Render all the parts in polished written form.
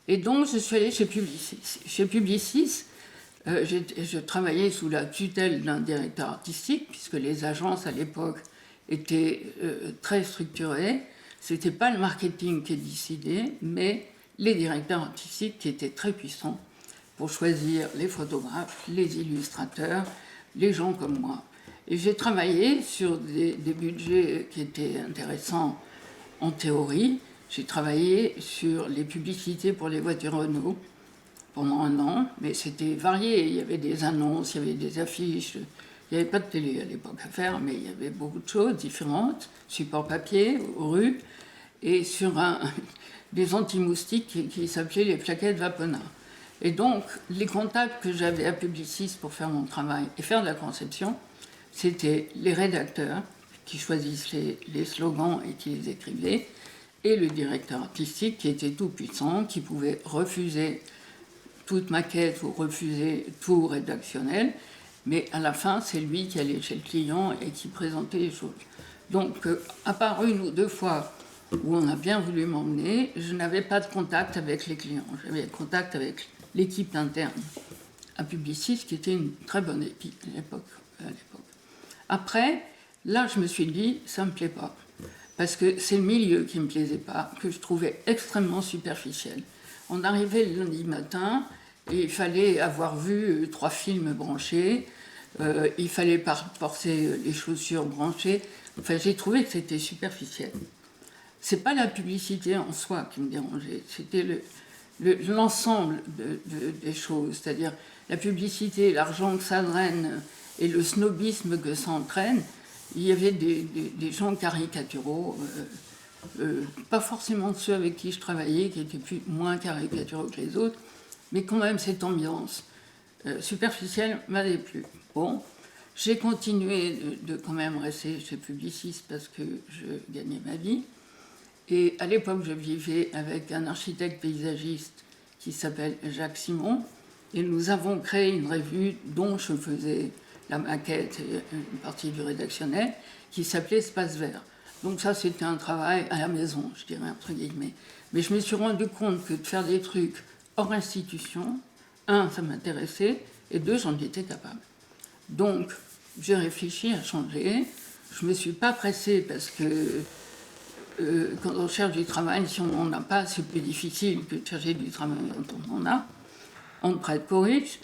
Et donc, je suis allée chez Publicis. Chez Publicis, je travaillais sous la tutelle d'un directeur artistique, puisque les agences, à l'époque, étaient très structurées. Ce n'était pas le marketing qui décidait, mais les directeurs artistiques qui étaient très puissants pour choisir les photographes, les illustrateurs, les gens comme moi. Et j'ai travaillé sur des budgets qui étaient intéressants en théorie. J'ai travaillé sur les publicités pour les voitures Renault pendant 1 an, mais c'était varié. Il y avait des annonces, il y avait des affiches. Il n'y avait pas de télé à l'époque à faire, mais il y avait beaucoup de choses différentes, support papier, rue, et sur des anti-moustiques qui s'appelaient les plaquettes Vapona. Et donc, les contacts que j'avais à Publicis pour faire mon travail et faire de la conception, c'était les rédacteurs qui choisissaient les slogans et qui les écrivaient, et le directeur artistique qui était tout puissant, qui pouvait refuser toute maquette ou refuser tout rédactionnel, mais à la fin, c'est lui qui allait chez le client et qui présentait les choses. Donc, à part 1 ou 2 fois où on a bien voulu m'emmener, je n'avais pas de contact avec les clients. J'avais contact avec l'équipe interne à Publicis, qui était une très bonne équipe à l'époque. Après, là, je me suis dit, ça ne me plaît pas. Parce que c'est le milieu qui ne me plaisait pas, que je trouvais extrêmement superficiel. On arrivait le lundi matin, et il fallait avoir vu 3 films branchés, il fallait porter les chaussures branchées. Enfin, j'ai trouvé que c'était superficiel. C'est pas la publicité en soi qui me dérangeait, c'était l'ensemble des choses, c'est-à-dire la publicité, l'argent que ça draine et le snobisme que ça entraîne. Il y avait des gens caricaturaux, pas forcément ceux avec qui je travaillais, qui étaient moins caricaturaux que les autres, mais quand même cette ambiance superficielle m'avait plu. Bon, j'ai continué de quand même rester chez Publicis parce que je gagnais ma vie. Et à l'époque, je vivais avec un architecte paysagiste qui s'appelle Jacques Simon, et nous avons créé une revue dont je faisais la maquette et une partie du rédactionnel, qui s'appelait Espace Vert. Donc ça, c'était un travail à la maison, je dirais, entre guillemets. Mais je me suis rendu compte que de faire des trucs hors institution, 1, ça m'intéressait, et 2, j'en étais capable. Donc, j'ai réfléchi à changer. Je ne me suis pas pressée parce que quand on cherche du travail, si on n'en a pas, c'est plus difficile que de chercher du travail quand on en a. On prête qu'aux riches.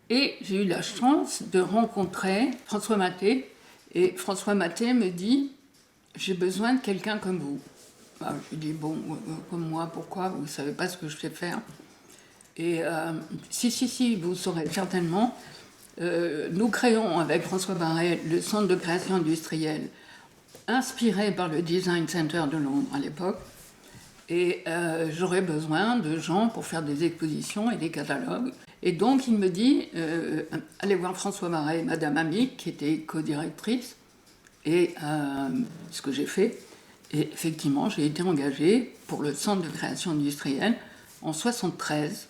Et j'ai eu la chance de rencontrer François Maté. Et François Maté me dit, j'ai besoin de quelqu'un comme vous. Alors, je lui dis, bon, comme moi, pourquoi? Vous ne savez pas ce que je sais faire. Et si, vous saurez certainement. Nous créons avec François Barret le centre de création industrielle, inspiré par le Design Center de Londres à l'époque. Et j'aurais besoin de gens pour faire des expositions et des catalogues. Et donc il me dit, allez voir François Barret et Madame Amic, qui était co-directrice, et ce que j'ai fait. Et effectivement, j'ai été engagée pour le centre de création industrielle en 1973.